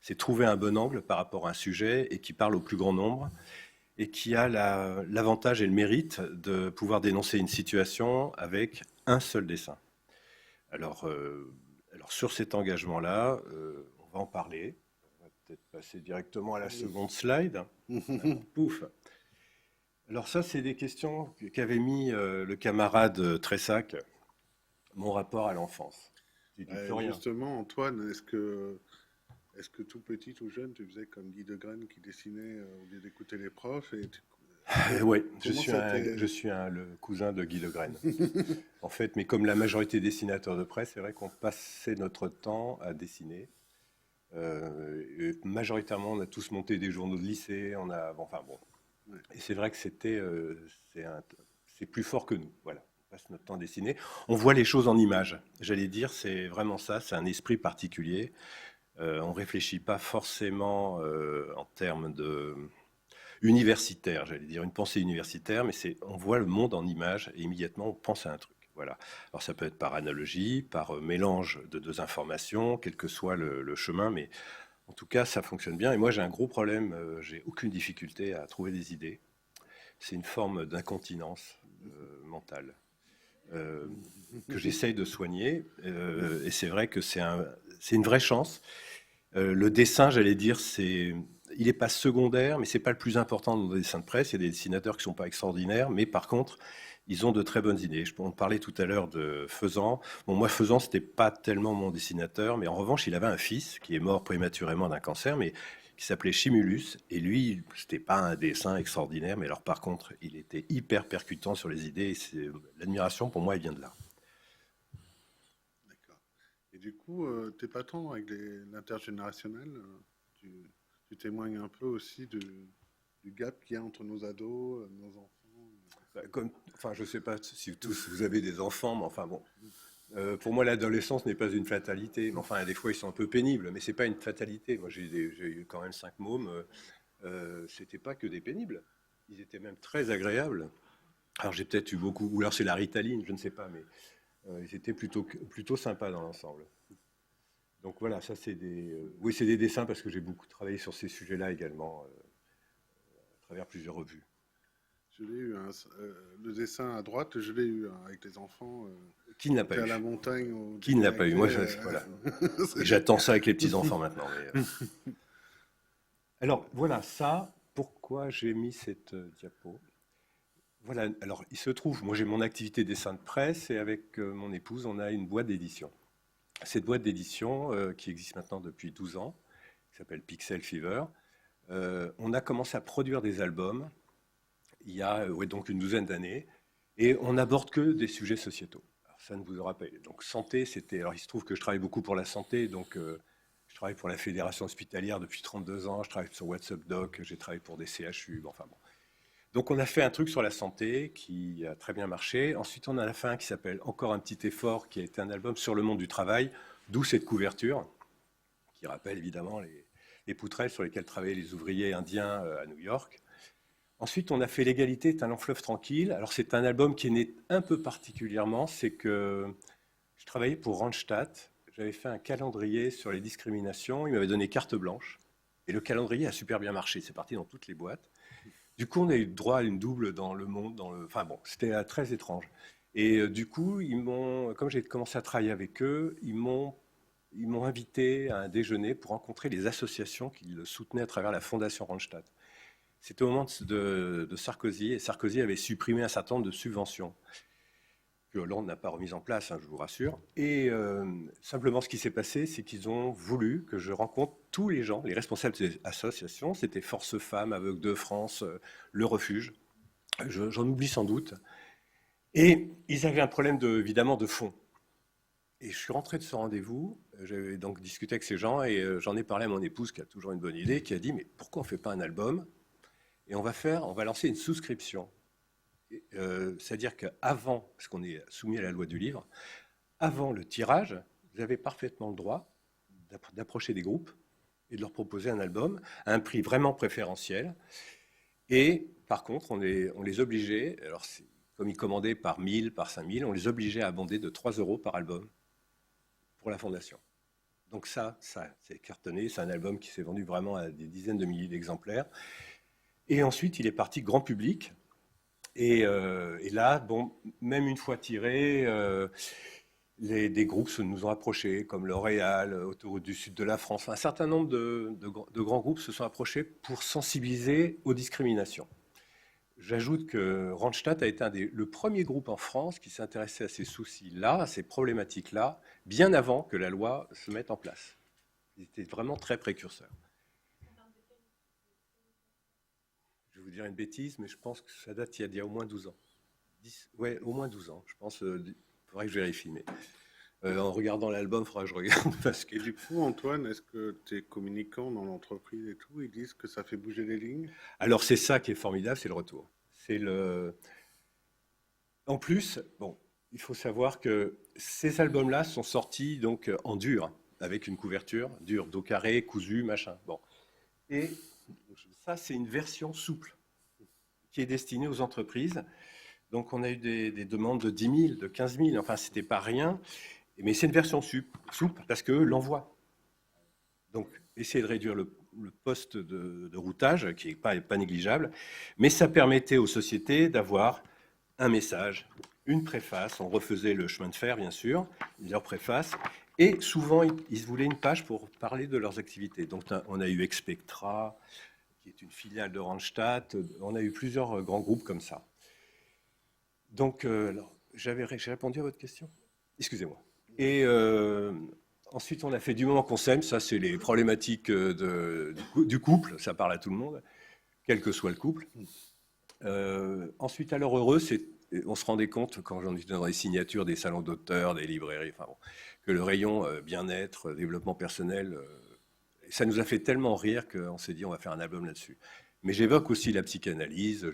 C'est trouver un bon angle par rapport à un sujet et qui parle au plus grand nombre et qui a l'avantage et le mérite de pouvoir dénoncer une situation avec un seul dessin. Alors, alors sur cet engagement-là, on va en parler. On va peut-être passer directement à la Oui. seconde slide. Voilà, pouf. Alors ça, c'est des questions qu'avait mis le camarade Tressac, mon rapport à l'enfance. Tu dis plus rien. Justement, Antoine, est-ce que tout petit, tout jeune, tu faisais comme Guy de Graine qui dessinait au lieu d'écouter les profs Oui, comment ça je t'est... suis le cousin de Guy Le Graine. En fait, mais comme la majorité des dessinateurs de presse, c'est vrai qu'on passait notre temps à dessiner. Et majoritairement, on a tous monté des journaux de lycée, on a, bon, enfin bon. Ouais. Et c'est vrai que c'est plus fort que nous. Voilà, on passe notre temps à dessiner. On voit les choses en images. J'allais dire, c'est vraiment ça, c'est un esprit particulier. On réfléchit pas forcément en termes de universitaire, j'allais dire une pensée universitaire, mais on voit le monde en images et immédiatement on pense à un truc. Voilà. Alors ça peut être par analogie, par mélange de deux informations, quel que soit le chemin, mais en tout cas ça fonctionne bien. Et moi j'ai un gros problème, j'ai aucune difficulté à trouver des idées. C'est une forme d'incontinence mentale que j'essaye de soigner. Et c'est vrai que c'est une vraie chance. Le dessin, j'allais dire, il n'est pas secondaire, mais c'est pas le plus important dans les dessins de presse. Il y a des dessinateurs qui sont pas extraordinaires, mais par contre, ils ont de très bonnes idées. On parlait tout à l'heure de Faisan. Bon, moi, Faisan, c'était pas tellement mon dessinateur, mais en revanche, il avait un fils qui est mort prématurément d'un cancer, mais qui s'appelait Chimulus. Et lui, c'était pas un dessin extraordinaire, mais alors par contre, il était hyper percutant sur les idées. L'admiration, pour moi, elle vient de là. D'accord. Et du coup, t'es pas tant avec l'intergénérationnel, tu, tu témoignes un peu aussi du gap qu'il y a entre nos ados, nos enfants. Bah, enfin, je sais pas si tous vous avez des enfants, mais enfin bon. Pour moi, l'adolescence n'est pas une fatalité. Mais enfin, des fois, ils sont un peu pénibles, mais c'est pas une fatalité. Moi, j'ai eu quand même 5 mômes. C'était pas que des pénibles. Ils étaient même très agréables. Alors, j'ai peut-être eu beaucoup, ou alors c'est la Ritaline, je ne sais pas, mais ils étaient plutôt sympas dans l'ensemble. Donc voilà, ça c'est oui, c'est des dessins parce que j'ai beaucoup travaillé sur ces sujets-là également, à travers plusieurs revues. Je l'ai eu, hein, le dessin à droite, je l'ai eu hein, avec les enfants. Qui ne l'a Quand pas tu es à la eu? montagne au Qui ne l'a pas eu? Moi, Déconnecté. voilà. Et C'est- j'attends ça avec les petits-enfants maintenant. Alors voilà, ça, pourquoi j'ai mis cette diapo? Voilà, alors il se trouve, moi j'ai mon activité dessin de presse et avec mon épouse, on a une boîte d'édition. Cette boîte d'édition, qui existe maintenant depuis 12 ans, qui s'appelle Pixel Fever, on a commencé à produire des albums il y a ouais, donc une douzaine d'années et on n'aborde que des sujets sociétaux. Alors, ça ne vous aura pas. Donc santé, c'était. Alors il se trouve que je travaille beaucoup pour la santé, donc je travaille pour la Fédération hospitalière depuis 32 ans, je travaille sur WhatsApp Doc, j'ai travaillé pour des CHU, bon, enfin bon. Donc on a fait un truc sur la santé qui a très bien marché. Ensuite on en a fait un qui s'appelle Encore un petit effort, qui a été un album sur le monde du travail, d'où cette couverture, qui rappelle évidemment les poutrelles sur lesquelles travaillaient les ouvriers indiens à New York. Ensuite, on a fait L'égalité est un long fleuve tranquille. Alors, c'est un album qui est né un peu particulièrement. C'est que je travaillais pour Randstad. J'avais fait un calendrier sur les discriminations. Il m'avait donné carte blanche. Et le calendrier a super bien marché. C'est parti dans toutes les boîtes. Du coup, on a eu droit à une double dans le monde. Enfin bon, c'était très étrange. Et du coup, comme j'ai commencé à travailler avec eux, ils m'ont invité à un déjeuner pour rencontrer les associations qui le soutenaient à travers la Fondation Randstad. C'était au moment de Sarkozy, et Sarkozy avait supprimé un certain nombre de subventions que Hollande n'a pas remises en place, hein, je vous rassure. Et simplement, ce qui s'est passé, c'est qu'ils ont voulu que je rencontre tous les gens, les responsables des associations. C'était Force Femmes, Aveugles de France, Le Refuge. J'en oublie sans doute. Et ils avaient un problème évidemment de fond. Et je suis rentré de ce rendez-vous, j'avais donc discuté avec ces gens et j'en ai parlé à mon épouse qui a toujours une bonne idée, qui a dit mais pourquoi on ne fait pas un album et on va lancer une souscription. C'est-à-dire qu'avant, parce qu'on est soumis à la loi du livre, avant le tirage, vous avez parfaitement le droit d'approcher des groupes et de leur proposer un album à un prix vraiment préférentiel. Et par contre, on les obligeait, alors comme ils commandaient par 1000, par 5000, on les obligeait à abonder de 3 € par album pour la fondation. Donc ça c'est cartonné, c'est un album qui s'est vendu vraiment à des dizaines de milliers d'exemplaires. Et ensuite, il est parti grand public. Et là, bon, même une fois tiré, des groupes nous ont approchés, comme L'Oréal, Autoroute du Sud de la France. Un certain nombre de grands groupes se sont approchés pour sensibiliser aux discriminations. J'ajoute que Randstad a été le premier groupe en France qui s'intéressait à ces soucis-là, à ces problématiques-là, bien avant que la loi se mette en place. Ils étaient vraiment très précurseurs. Je vais vous dire une bêtise, mais je pense que ça date il y a au moins 12 ans. Ouais, au moins 12 ans. Je pense, il faudrait que je vérifie, mais en regardant l'album, il faudra que je regarde. Parce que... Et du coup, Antoine, est-ce que tes communicants dans l'entreprise et tout, ils disent que ça fait bouger les lignes? Alors c'est ça qui est formidable, c'est le retour. C'est le... En plus, bon, il faut savoir que ces albums-là sont sortis donc en dur, avec une couverture dure, dos carré, cousu, machin. Bon. Et ça, c'est une version souple qui est destinée aux entreprises. Donc on a eu des demandes de 10 000, de 15 000, enfin c'était pas rien. Mais c'est une version souple parce que l'envoi. Donc essayer de réduire le poste de routage, qui n'est pas négligeable, mais ça permettait aux sociétés d'avoir un message, une préface. On refaisait le chemin de fer, bien sûr, leur préface. Et souvent, ils voulaient une page pour parler de leurs activités. Donc, on a eu Expectra, qui est une filiale de Randstad. On a eu plusieurs grands groupes comme ça. Donc, j'ai répondu à votre question? Excusez-moi. Et ensuite, on a fait du moment qu'on s'aime. Ça, c'est les problématiques du couple. Ça parle à tout le monde, quel que soit le couple. Ensuite, à l'heure heureuse, on se rendait compte, quand j'en étais dans les signatures des salons d'auteurs, des librairies, enfin bon, que le rayon bien-être, développement personnel, ça nous a fait tellement rire qu'on s'est dit on va faire un album là-dessus. Mais j'évoque aussi la psychanalyse,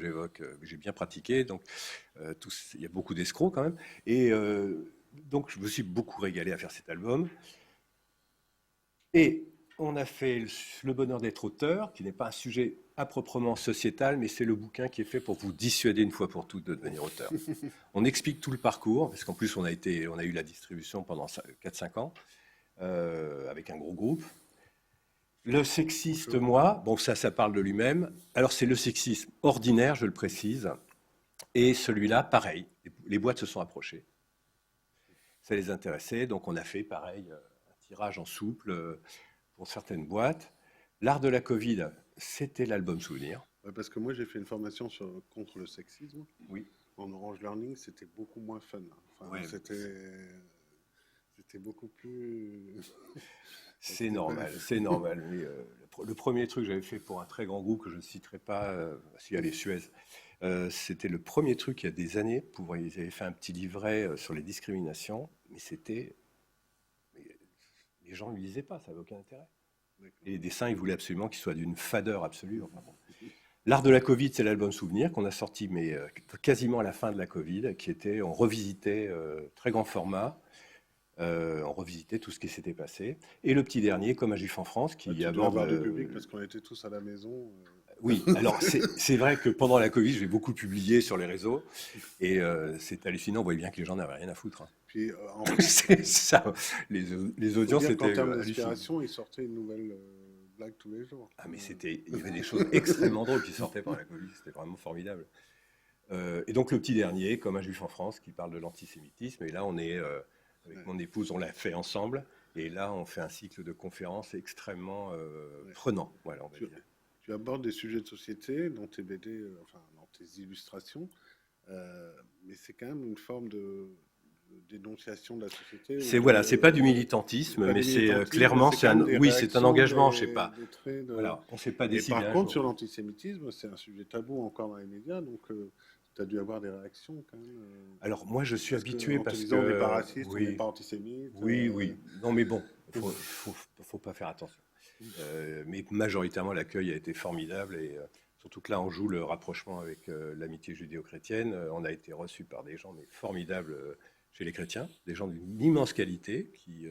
j'ai bien pratiqué, donc il y a beaucoup d'escrocs quand même. Et donc je me suis beaucoup régalé à faire cet album. Et on a fait Le bonheur d'être auteur, qui n'est pas un sujet à proprement sociétal, mais c'est le bouquin qui est fait pour vous dissuader une fois pour toutes de devenir auteur. On explique tout le parcours, parce qu'en plus on a eu la distribution pendant 4-5 ans, avec un gros groupe. Le sexiste, moi, bon ça parle de lui-même. Alors c'est le sexisme ordinaire, je le précise. Et celui-là, pareil, les boîtes se sont approchées. Ça les intéressait, donc on a fait pareil, un tirage en souple pour certaines boîtes. L'art de la Covid, c'était l'album souvenir. Ouais, parce que moi, j'ai fait une formation contre le sexisme. Oui. En Orange Learning, c'était beaucoup moins fun. Enfin, Ouais, c'était beaucoup plus... c'est normal, c'est normal. Mais, le premier truc que j'avais fait pour un très grand groupe que je ne citerai pas, s'il y a les Suez, c'était le premier truc il y a des années. Ils avaient fait un petit livret sur les discriminations, mais les gens ne le lisaient pas, ça n'avait aucun intérêt. Et les dessins, ils voulaient absolument qu'ils soient d'une fadeur absolue. Enfin, bon. L'art de la Covid, c'est l'album Souvenir qu'on a sorti, mais quasiment à la fin de la Covid, on revisitait très grand format, on revisitait tout ce qui s'était passé. Et le petit dernier, Comme un juif en France, qui tu dois avoir du public parce qu'on était tous à la maison. Oui, alors c'est vrai que pendant la Covid, j'ai beaucoup publié sur les réseaux, et c'est hallucinant, on voyait bien que les gens n'avaient rien à foutre. Hein. Puis, en C'est ça, les audiences étaient en termes hallucinantes. d'inspiration, ils sortaient une nouvelle blague tous les jours. Ah mais il y avait des choses extrêmement drôles qui sortaient pendant la Covid, c'était vraiment formidable. Et donc le petit dernier, Comme un juif en France, qui parle de l'antisémitisme, et là on est, avec mon épouse, on l'a fait ensemble, et là on fait un cycle de conférences extrêmement prenant, voilà, on va dire. Tu abordes des sujets de société dans tes BD, enfin dans tes illustrations, mais c'est quand même une forme de dénonciation de la société. C'est pas du militantisme, mais c'est clairement, c'est un engagement, je sais pas. Voilà, on sait pas décider. Et par contre, sur l'antisémitisme, c'est un sujet tabou encore dans les médias, donc tu as dû avoir des réactions quand même. Alors moi, je suis habitué parce que on n'est pas raciste, on n'est pas antisémite. Oui. Non, mais bon, faut pas faire attention. Mais majoritairement, l'accueil a été formidable, et surtout que là, on joue le rapprochement avec l'amitié judéo-chrétienne. On a été reçus par des gens mais formidables chez les chrétiens, des gens d'une immense qualité qui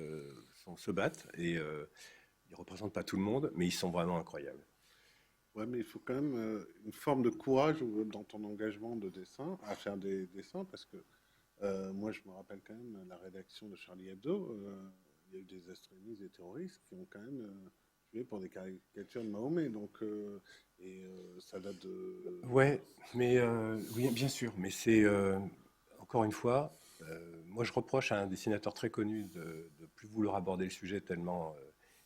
se battent, et ils représentent pas tout le monde, mais ils sont vraiment incroyables. Ouais, mais il faut quand même une forme de courage dans ton engagement de dessin, à faire des dessins, parce que moi, je me rappelle quand même la rédaction de Charlie Hebdo. il y a eu des extrémistes, des terroristes qui ont quand même tué pour des caricatures de Mahomet. Donc, ça date de. Ouais, mais oui, bien sûr, mais c'est encore une fois, moi je reproche à un dessinateur très connu de plus vouloir aborder le sujet tellement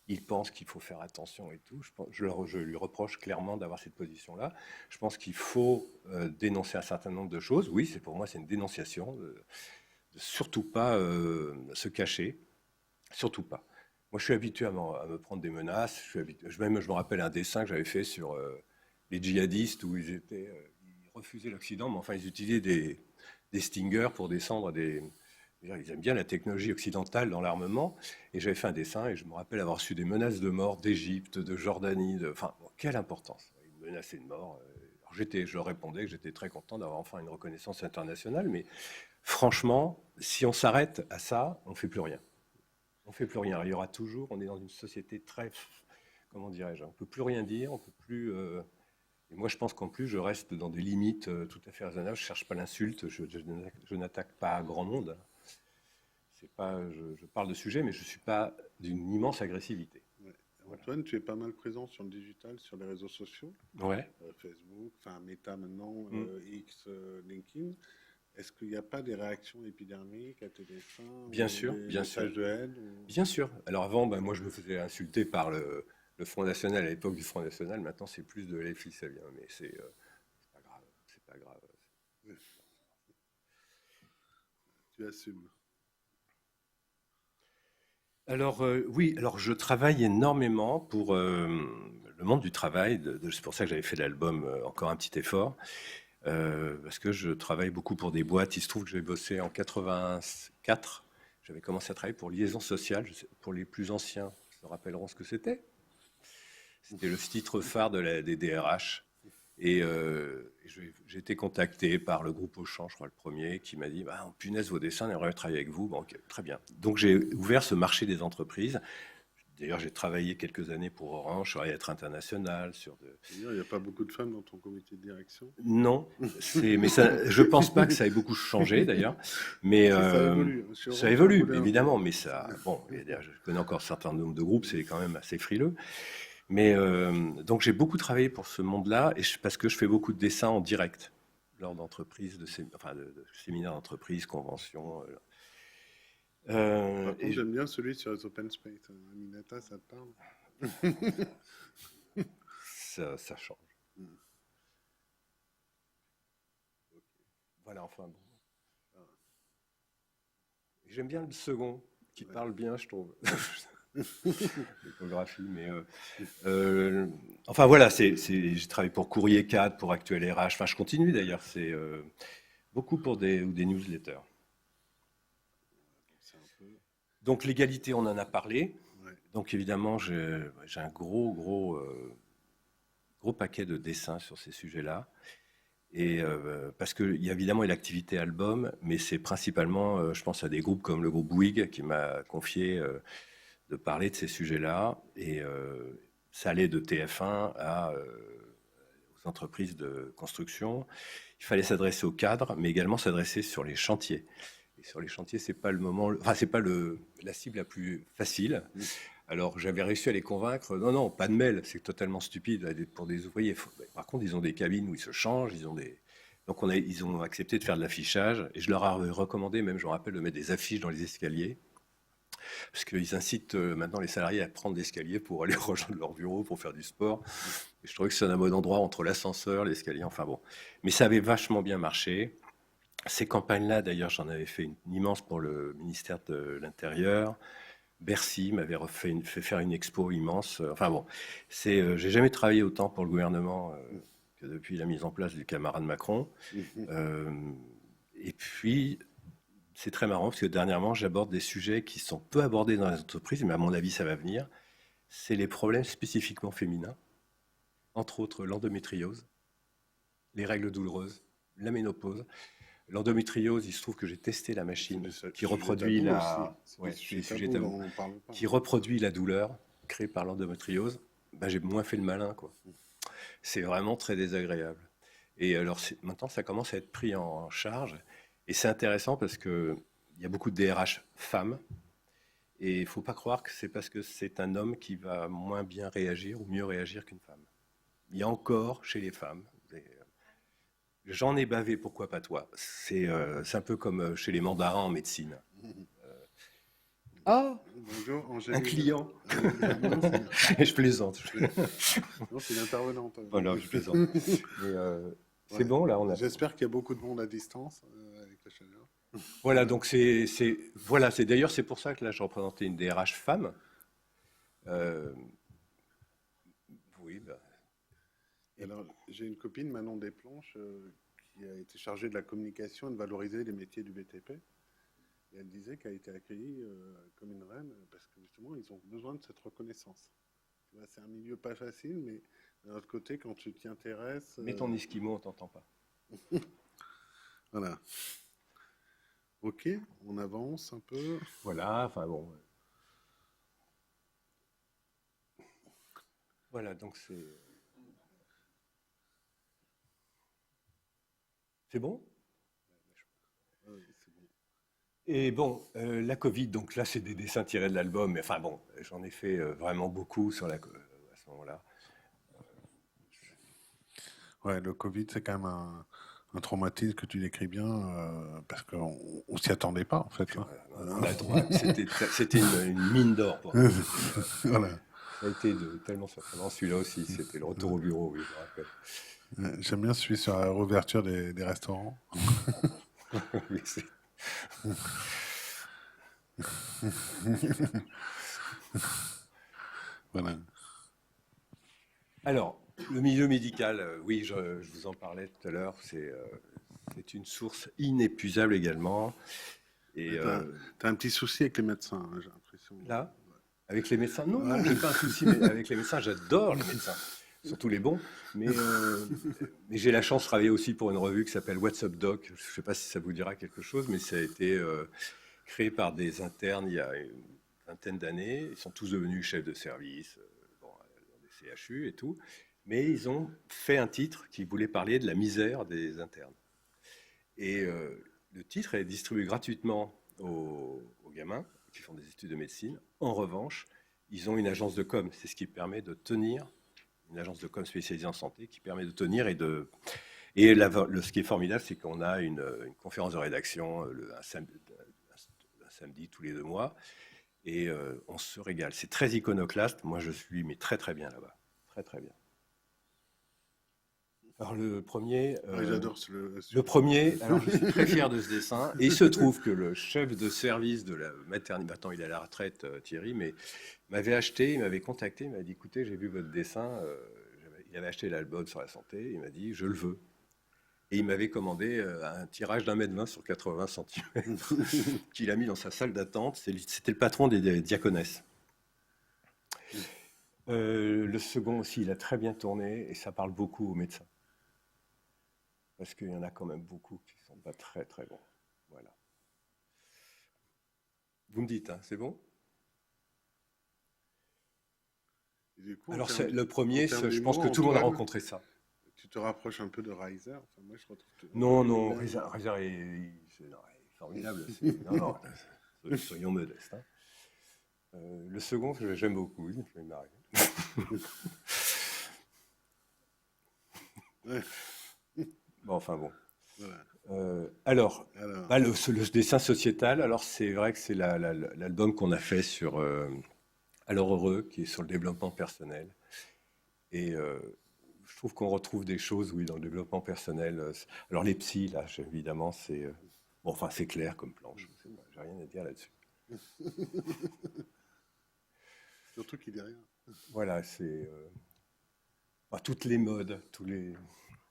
il pense qu'il faut faire attention et tout. Je lui reproche clairement d'avoir cette position-là. Je pense qu'il faut dénoncer un certain nombre de choses. Oui, c'est pour moi c'est une dénonciation, de surtout pas se cacher, surtout pas. Moi je suis habitué à me prendre des menaces. Même je me rappelle un dessin que j'avais fait sur les djihadistes où ils refusaient l'Occident, mais enfin ils utilisaient des Stingers pour descendre des. Ils aiment bien la technologie occidentale dans l'armement. Et j'avais fait un dessin et je me rappelle avoir reçu des menaces de mort d'Égypte, de Jordanie. Enfin, bon, quelle importance. Ils me menaçaient de mort. Alors, je leur répondais que j'étais très content d'avoir enfin une reconnaissance internationale. Mais franchement, si on s'arrête à ça, on ne fait plus rien. On ne fait plus rien. Il y aura toujours, on est dans une société très, comment dirais-je, on ne peut plus rien dire, on peut plus. Et moi, je pense qu'en plus, je reste dans des limites tout à fait raisonnables. Je ne cherche pas l'insulte, je n'attaque pas grand monde. C'est pas, je parle de sujet, mais je ne suis pas d'une immense agressivité. Ouais. Voilà. Antoine, tu es pas mal présent sur le digital, sur les réseaux sociaux, Ouais. Facebook, enfin Meta maintenant, Mm. X, LinkedIn. Est-ce qu'il n'y a pas des réactions épidermiques à tes dessins Bien ou sûr, des bien sûr. messages de haine ou... Bien sûr. Alors avant, ben, moi, je me faisais insulter par le Front National à l'époque du Front National. Maintenant, c'est plus de LFI, ça vient. Mais c'est pas grave. C'est pas grave. Tu assumes. Alors oui, alors je travaille énormément pour le monde du travail. C'est pour ça que j'avais fait l'album Encore un petit effort. Parce que je travaille beaucoup pour des boîtes. Il se trouve que j'ai bossé en 84. J'avais commencé à travailler pour Liaison Sociale. Pour les plus anciens, se rappelleront ce que c'était. C'était le titre phare des DRH. Et j'ai été contacté par le groupe Auchan, je crois le premier, qui m'a dit bah, punaise, vos dessins, on aimerait travailler avec vous. Bon, ok, très bien. Donc j'ai ouvert ce marché des entreprises. D'ailleurs, j'ai travaillé quelques années pour Orange, sur être international, sur de. D'ailleurs, il n'y a pas beaucoup de femmes dans ton comité de direction. Non, mais ça, je pense pas que ça ait beaucoup changé d'ailleurs. Mais Ça évolue. Chez ça Orange, ça a évolue, bougé un peu. évidemment. Mais ça, bon, je connais encore un certain nombre de groupes, c'est quand même assez frileux. Mais donc j'ai beaucoup travaillé pour ce monde-là, parce que je fais beaucoup de dessins en direct, lors d'entreprises, enfin de séminaires d'entreprise, conventions. Par contre, Et j'aime bien celui sur les open space. Aminata, ça te parle? ça change. Mm. Voilà, enfin bon. J'aime bien le second, qui Ouais. parle bien, je trouve. L'échographie, mais enfin voilà, j'ai travaillé pour Courrier 4, pour Actuel RH, enfin je continue d'ailleurs, c'est beaucoup pour des newsletters. C'est un peu. Donc l'égalité, on en a parlé. Ouais. Donc évidemment, j'ai un gros paquet de dessins sur ces sujets-là. Et parce qu'il y a évidemment l'activité album, mais c'est principalement, je pense à des groupes comme le groupe Bouygues qui m'a confié de parler de ces sujets-là. Et ça allait de TF1 aux entreprises de construction. Il fallait s'adresser aux cadres, mais également s'adresser sur les chantiers. Et sur les chantiers, c'est pas le moment, enfin c'est pas la cible la plus facile. Alors j'avais réussi à les convaincre. Non, non, pas de mail, c'est totalement stupide pour des ouvriers. Par contre, ils ont des cabines où ils se changent, Donc ils ont accepté de faire de l'affichage. Et je leur ai recommandé, même je me rappelle, de mettre des affiches dans les escaliers. Parce qu'ils incitent maintenant les salariés à prendre l'escalier pour aller rejoindre leur bureau, pour faire du sport. Et je trouvais que c'est un bon endroit entre l'ascenseur, l'escalier, enfin bon. Mais ça avait vachement bien marché. Ces campagnes-là, d'ailleurs, j'en avais fait une immense pour le ministère de l'Intérieur. Bercy m'avait fait faire une expo immense. Enfin bon, j'ai jamais travaillé autant pour le gouvernement que depuis la mise en place du camarade Macron. Euh, et puis, c'est très marrant parce que dernièrement, j'aborde des sujets qui sont peu abordés dans les entreprises, mais à mon avis, ça va venir. C'est les problèmes spécifiquement féminins, entre autres l'endométriose, les règles douloureuses, la ménopause. L'endométriose, il se trouve que j'ai testé la machine qui reproduit qui reproduit la douleur créée par l'endométriose. Ben, j'ai moins fait le malin, quoi. C'est vraiment très désagréable. Et alors maintenant, ça commence à être pris en charge. Et c'est intéressant parce que il y a beaucoup de DRH femmes. Et il ne faut pas croire que c'est parce que c'est un homme qui va moins bien réagir ou mieux réagir qu'une femme. Il y a encore chez les femmes, j'en ai bavé, pourquoi pas toi? C'est un peu comme chez les mandarins en médecine. Ah, Bonjour, un Angélique. client. Non, Je plaisante. non, c'est l'intervenante. Voilà, je plaisante. Mais, c'est Ouais. bon, là, on a. J'espère qu'il y a beaucoup de monde à distance avec la chaleur. Voilà, donc voilà, d'ailleurs c'est pour ça que là je représentais une DRH femme. Euh, oui, bah, Et alors, j'ai une copine, Manon Desplanches, qui a été chargée de la communication et de valoriser les métiers du BTP. Et elle disait qu'elle a été accueillie comme une reine parce que justement, ils ont besoin de cette reconnaissance. Tu vois, c'est un milieu pas facile, mais d'un autre côté, quand tu t'y intéresses. mets ton esquimau, on t'entend pas. Voilà. Ok, on avance un peu. Voilà, enfin bon. Voilà, donc c'est bon? Oui, c'est bon. Et bon, la Covid, donc là c'est des dessins tirés de l'album, mais enfin bon, j'en ai fait vraiment beaucoup sur à ce moment-là. Ouais, le Covid, c'est quand même un traumatisme que tu décris bien parce qu'on ne s'y attendait pas en fait, Puis, hein. on a droit, c'était une mine d'or pour nous. Voilà. Ça a été tellement surprenant. Celui-là aussi, c'était le retour au bureau, oui, je me rappelle. J'aime bien celui sur la réouverture des restaurants. Oui, Voilà. alors, le milieu médical, oui, je vous en parlais tout à l'heure, c'est une source inépuisable également. Et T'as un petit souci avec les médecins, hein, j'ai l'impression. là, avec les médecins, non, Ouais. non, j'ai pas un souci mais avec les médecins, j'adore les médecins, surtout les bons. Mais j'ai la chance de travailler aussi pour une revue qui s'appelle What's Up Doc. Je ne sais pas si ça vous dira quelque chose, mais ça a été créé par des internes il y a une vingtaine d'années. Ils sont tous devenus chefs de service, bon, dans des CHU et tout. Mais ils ont fait un titre qui voulait parler de la misère des internes. Et le titre est distribué gratuitement aux gamins qui font des études de médecine. En revanche, ils ont une agence de com. C'est ce qui permet de tenir, une agence de com spécialisée en santé qui permet de tenir ce qui est formidable, c'est qu'on a une conférence de rédaction un samedi tous les 2 mois et on se régale. C'est très iconoclaste. Moi, je suis mais très très bien là-bas. Très très bien. Alors le premier, Ouais, j'adore le premier, alors je suis très fier de ce dessin, et il se trouve que le chef de service de la maternité, maintenant il est à la retraite, Thierry, mais m'avait acheté, il m'avait contacté, il m'a dit, écoutez, j'ai vu votre dessin, il avait acheté l'album sur la santé, il m'a dit, je le veux. Et il m'avait commandé un tirage d'1,20 m sur 80 cm qu'il a mis dans sa salle d'attente, c'était le patron des diaconesses. Le second aussi, il a très bien tourné, et ça parle beaucoup aux médecins. Parce qu'il y en a quand même beaucoup qui ne sont pas très très bons. Voilà. Vous me dites, hein, c'est bon? Du coup, Alors le premier, en termes je pense que d'humour, tout le monde a Antoine, rencontré ça. tu te rapproches un peu de Reiser. Enfin, moi, je retrouve Non, le non, même. Reza il est formidable. Non, non, soyons modestes. Hein. Le second, j'aime beaucoup, oui, je vais marrer. Ouais, Bon, enfin bon. voilà. Alors, Alors, bah, le dessin sociétal, alors c'est vrai que c'est l'album qu'on a fait sur Alors Heureux, qui est sur le développement personnel. Et je trouve qu'on retrouve des choses, oui, dans le développement personnel. Alors les psys, là, évidemment, c'est bon, enfin, c'est clair comme planche. J'ai rien à dire là-dessus. surtout qu'il dit rien. Voilà, c'est enfin, toutes les modes,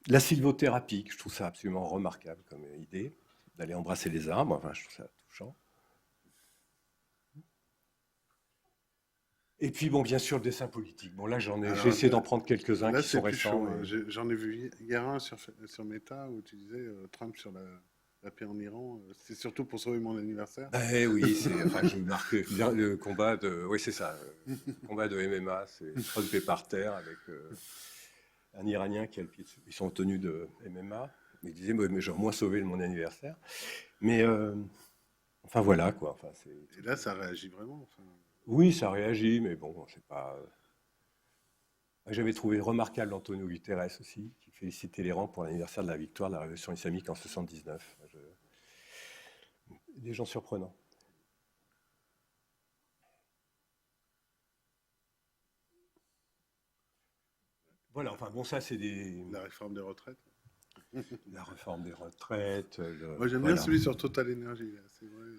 la sylvothérapie, je trouve ça absolument remarquable comme idée, d'aller embrasser les arbres. Enfin, je trouve ça touchant. Et puis, bon, bien sûr, le dessin politique. Bon, là, j'ai Alors, essayé d'en prendre quelques-uns là, qui c'est sont plus récents. chaud, hein. Mais J'en ai vu hier un sur Meta où tu disais Trump sur la paix en Iran. C'est surtout pour sauver mon anniversaire. eh oui, enfin, je marque bien le combat oui, c'est ça, le combat de MMA, c'est Trump est par terre avec un Iranien qui a le pied dessus. Ils sont en tenue de MMA. Il disait, mais j'ai au moins sauvé mon anniversaire. Mais Enfin voilà quoi. Enfin, Et là, ça réagit vraiment. Enfin, oui, ça réagit, mais bon, c'est pas. ouais, J'avais trouvé remarquable Antonio Guterres aussi, qui félicitait l'Iran pour l'anniversaire de la victoire de la révolution islamique en 79. Des gens surprenants. Voilà, enfin bon, ça c'est la réforme des retraites. la réforme des retraites. Moi, j'aime bien Voilà. celui sur Total Energy, là, c'est vrai.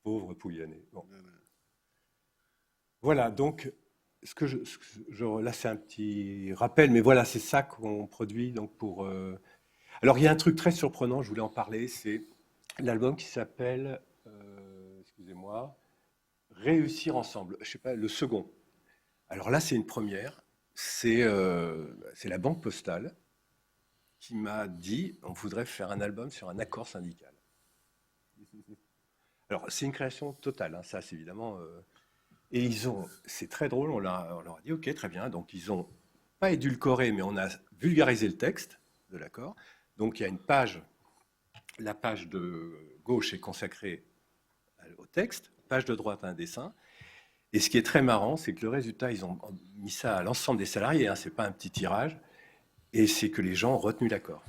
Pauvre Pouyanné. Bon. Voilà. Voilà, donc là c'est un petit rappel, mais voilà, c'est ça qu'on produit donc pour. Alors il y a un truc très surprenant, je voulais en parler, c'est l'album qui s'appelle, excusez-moi, Réussir ensemble. Je sais pas, le second. Alors là c'est une première. C'est la Banque Postale qui m'a dit on voudrait faire un album sur un accord syndical. Alors c'est une création totale, hein, ça c'est évidemment. Et c'est très drôle, on leur a dit ok très bien, donc ils ont pas édulcoré, mais on a vulgarisé le texte de l'accord. Donc il y a une page, la page de gauche est consacrée au texte, page de droite à un dessin. Et ce qui est très marrant, c'est que le résultat, ils ont mis ça à l'ensemble des salariés, hein, c'est pas un petit tirage, et c'est que les gens ont retenu l'accord.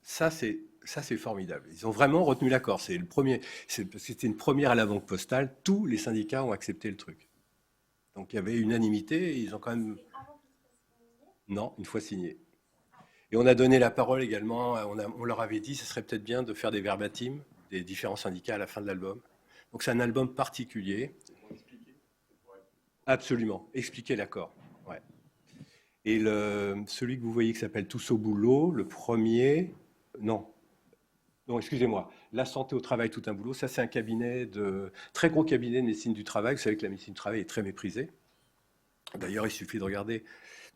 Ça c'est formidable. Ils ont vraiment retenu l'accord. C'est le premier. C'était une première à la Banque Postale. Tous les syndicats ont accepté le truc. Donc il y avait unanimité. Et ils ont quand même. Non, une fois signé. Et on a donné la parole également. On leur avait dit, ce serait peut-être bien de faire des verbatim des différents syndicats à la fin de l'album. Donc c'est un album particulier. Absolument. Expliquer l'accord. Ouais. Et celui que vous voyez qui s'appelle Tous au boulot, le premier. Non, non, excusez-moi. La santé au travail, tout un boulot. Ça, c'est un très gros cabinet de médecine du travail. Vous savez que la médecine du travail est très méprisée. D'ailleurs, il suffit de regarder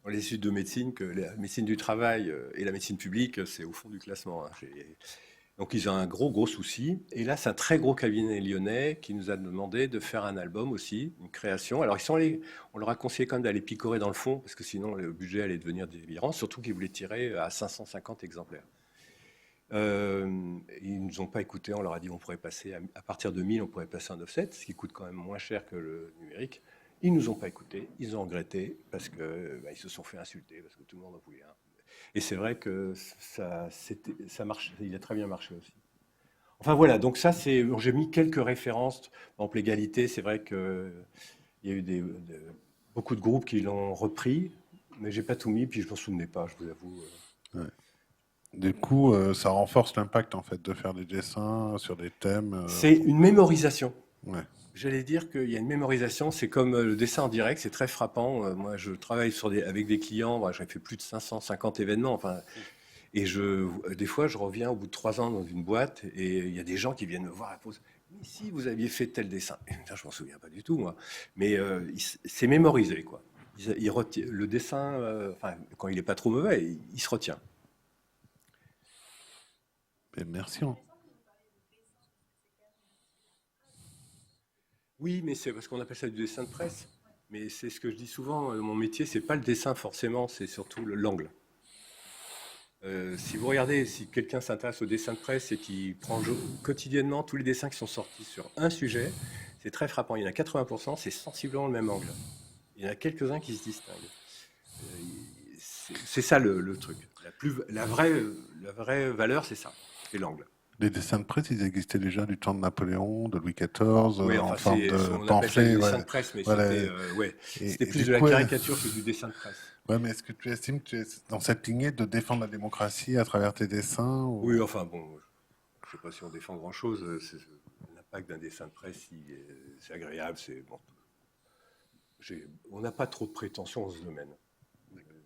dans les études de médecine que la médecine du travail et la médecine publique, c'est au fond du classement, hein. Donc, ils ont un gros, gros souci. Et là, c'est un très gros cabinet lyonnais qui nous a demandé de faire un album aussi, une création. Alors, on leur a conseillé quand même d'aller picorer dans le fond, parce que sinon, le budget allait devenir délirant, surtout qu'ils voulaient tirer à 550 exemplaires. Ils ne nous ont pas écoutés, on leur a dit on pourrait passer, à partir de 1000, on pourrait passer en offset, ce qui coûte quand même moins cher que le numérique. Ils ne nous ont pas écoutés, ils ont regretté parce que ils se sont fait insulter, parce que tout le monde en voulait un. Et c'est vrai que ça marche, il a très bien marché aussi. Enfin voilà, donc ça c'est, j'ai mis quelques références. Par exemple l'égalité, c'est vrai qu'il y a eu beaucoup de groupes qui l'ont repris, mais j'ai pas tout mis, puis je m'en souvenais pas, je vous avoue. Ouais. Du coup, ça renforce l'impact en fait de faire des dessins sur des thèmes. C'est une mémorisation. Ouais. J'allais dire qu'il y a une mémorisation, c'est comme le dessin en direct, c'est très frappant. Moi, je travaille avec des clients, moi, j'ai fait plus de 550 événements, enfin, et des fois, je reviens au bout de 3 ans dans une boîte et il y a des gens qui viennent me voir à la pause. Mais si vous aviez fait tel dessin, et putain, je m'en souviens pas du tout, moi, mais c'est mémorisé, quoi. Le dessin, enfin, quand il n'est pas trop mauvais, il se retient. Et merci. Oui, mais c'est parce qu'on appelle ça du dessin de presse. Mais c'est ce que je dis souvent, mon métier, c'est pas le dessin forcément, c'est surtout l'angle. Si vous regardez, si quelqu'un s'intéresse au dessin de presse et qui prend quotidiennement tous les dessins qui sont sortis sur un sujet, c'est très frappant. Il y en a 80%, c'est sensiblement le même angle. Il y en a quelques-uns qui se distinguent. Euh, c'est ça le truc. La vraie valeur, c'est ça, c'est l'angle. Les dessins de presse, ils existaient déjà du temps de Napoléon, de Louis XIV, Oui, en enfin, forme de on appelle ça du pamphlet. dessin Ouais. de presse, mais Voilà. c'était Et plus du de la coup, caricature que du dessin de presse. ouais, mais est-ce que tu estimes que tu es dans cette lignée de défendre la démocratie à travers tes dessins Oui, ou... enfin bon, je ne sais pas si on défend grand-chose. L'impact d'un dessin de presse, c'est agréable. Bon, on n'a pas trop de prétentions dans ce domaine.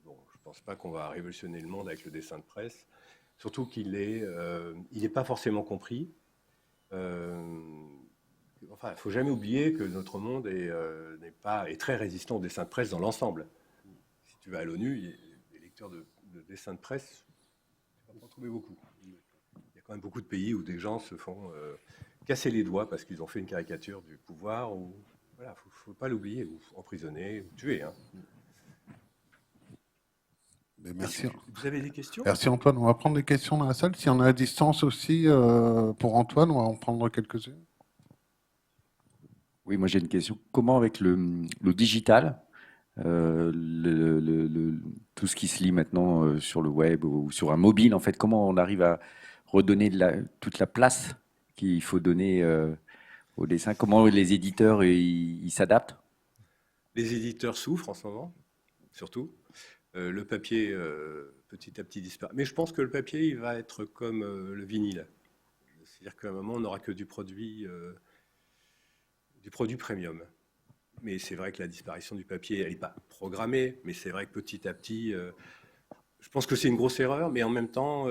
Bon, je ne pense pas qu'on va révolutionner le monde avec le dessin de presse. Surtout il n'est pas forcément compris. Enfin, il ne faut jamais oublier que notre monde est très résistant au dessin de presse dans l'ensemble. Si tu vas à l'ONU, les lecteurs de dessins de presse, tu ne vas pas en trouver beaucoup. Il y a quand même beaucoup de pays où des gens se font casser les doigts parce qu'ils ont fait une caricature du pouvoir. Voilà, faut pas l'oublier, ou emprisonner, ou tuer, hein. Mais merci. Vous avez des questions? Merci Antoine. On va prendre des questions dans la salle. S'il y en a à distance aussi pour Antoine, on va en prendre quelques-unes. Oui, moi j'ai une question. Comment avec le digital, tout ce qui se lit maintenant sur le web ou sur un mobile, en fait, comment on arrive à redonner toute la place qu'il faut donner au dessin? Comment les éditeurs ils s'adaptent? Les éditeurs souffrent en ce moment, surtout. Le papier, petit à petit, disparaît. Mais je pense que le papier, il va être comme le vinyle. C'est-à-dire qu'à un moment, on n'aura que du produit premium. Mais c'est vrai que la disparition du papier, elle n'est pas programmée, mais c'est vrai que petit à petit, je pense que c'est une grosse erreur, mais en même temps,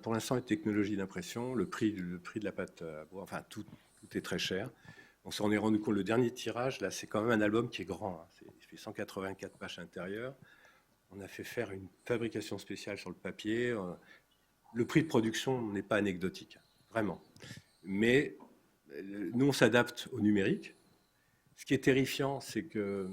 pour l'instant, les technologies d'impression, le prix de la pâte à boire, enfin, tout est très cher. On s'en est rendu compte, le dernier tirage, là, c'est quand même un album qui est grand. Hein. Il fait 184 pages intérieures. On a fait faire une fabrication spéciale sur le papier. Le prix de production n'est pas anecdotique, vraiment. Mais nous, on s'adapte au numérique. Ce qui est terrifiant, c'est que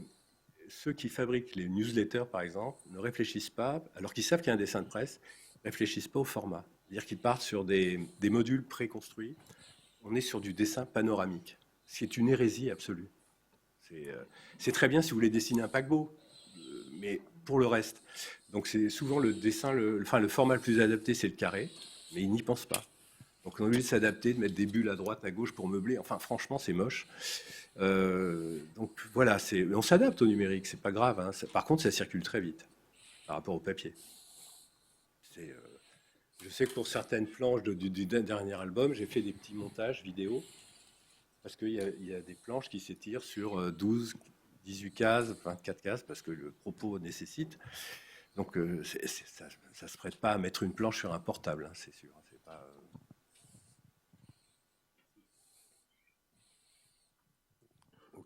ceux qui fabriquent les newsletters, par exemple, ne réfléchissent pas, alors qu'ils savent qu'il y a un dessin de presse, ne réfléchissent pas au format. C'est-à-dire qu'ils partent sur des modules préconstruits. On est sur du dessin panoramique. C'est une hérésie absolue. C'est très bien si vous voulez dessiner un paquebot, mais pour le reste. Donc c'est souvent le dessin, le format le plus adapté, c'est le carré, mais ils n'y pensent pas. Donc on est obligé de s'adapter, de mettre des bulles à droite, à gauche pour meubler. Enfin, franchement, c'est moche. Donc voilà, on s'adapte au numérique, c'est pas grave. Hein. Par contre, ça circule très vite par rapport au papier. Je sais que pour certaines planches du dernier album, j'ai fait des petits montages vidéo parce qu'il y a des planches qui s'étirent sur 12, 18 cases, 24 cases, parce que le propos nécessite. Donc ça ne se prête pas à mettre une planche sur un portable, hein, c'est sûr. C'est pas,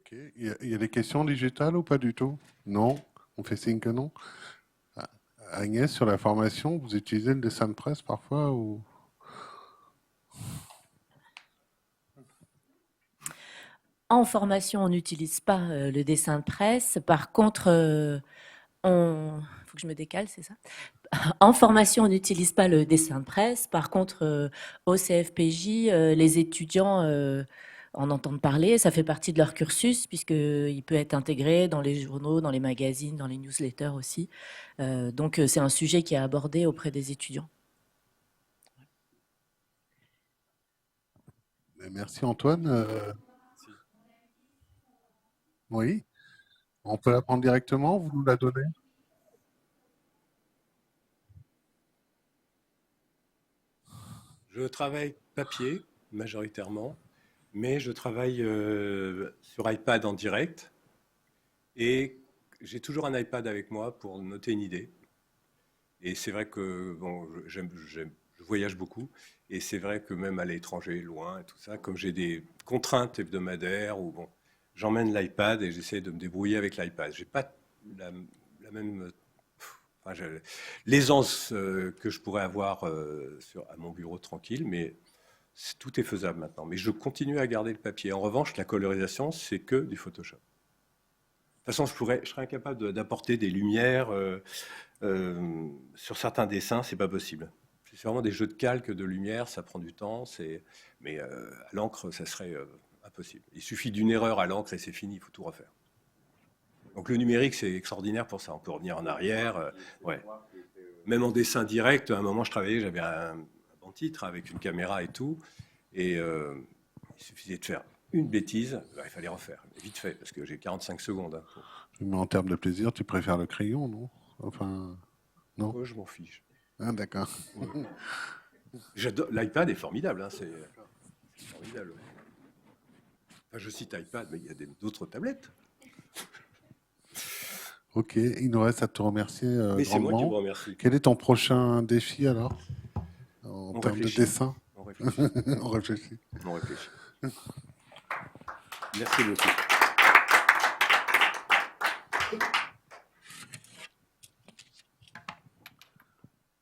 Ok. Il y a des questions digitales ou pas du tout? Non? On fait signe que non? Agnès, sur la formation, vous utilisez le dessin de presse parfois ou... En formation, on n'utilise pas le dessin de presse. Par contre, faut que je me décale, c'est ça? En formation, on n'utilise pas le dessin de presse. Par contre, au CFPJ, les étudiants en entendent parler. Ça fait partie de leur cursus puisqu'il peut être intégré dans les journaux, dans les magazines, dans les newsletters aussi. Donc, c'est un sujet qui est abordé auprès des étudiants. Merci Antoine. Oui, on peut la prendre directement, vous nous la donnez? Je travaille papier majoritairement, mais je travaille sur iPad en direct et j'ai toujours un iPad avec moi pour noter une idée. Et c'est vrai que bon, je voyage beaucoup et c'est vrai que même à l'étranger, loin et tout ça, comme j'ai des contraintes hebdomadaires ou bon, j'emmène l'iPad et j'essaie de me débrouiller avec l'iPad. J'ai pas la même enfin, l'aisance que je pourrais avoir à mon bureau tranquille, mais tout est faisable maintenant. Mais je continue à garder le papier. En revanche, la colorisation, c'est que du Photoshop. De toute façon, je serais incapable d'apporter des lumières sur certains dessins, c'est pas possible. C'est vraiment des jeux de calque, de lumière, ça prend du temps. Mais à l'encre, ça serait impossible. Il suffit d'une erreur à l'encre et c'est fini, il faut tout refaire. Donc le numérique, c'est extraordinaire pour ça. On peut revenir en arrière. Ouais. Même en dessin direct, à un moment, je travaillais, j'avais un bon titre avec une caméra et tout. Et il suffisait de faire une bêtise, il fallait refaire. Vite fait, parce que j'ai 45 secondes. Hein. Mais en termes de plaisir, tu préfères le crayon, non? Enfin, non? Moi, je m'en fiche. Ah, d'accord. Ouais. L'iPad est formidable. Hein, c'est formidable. Enfin, je cite iPad, mais il y a d'autres tablettes. Ok, il nous reste à te remercier mais c'est moi qui grandement. vous remercie. Quel est ton prochain défi alors? En On termes de réfléchit. dessin? On réfléchit. On réfléchit. On réfléchit. Merci beaucoup.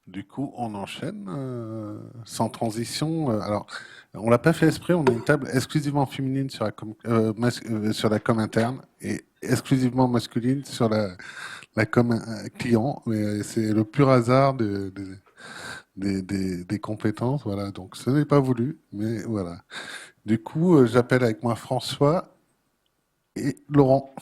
Du coup, on enchaîne sans transition. Alors, on l'a pas fait exprès. On a une table exclusivement féminine sur la com interne et exclusivement masculine sur la com client, mais c'est le pur hasard des compétences, voilà. Donc ce n'est pas voulu, mais voilà. Du coup, j'appelle avec moi François et Laurent.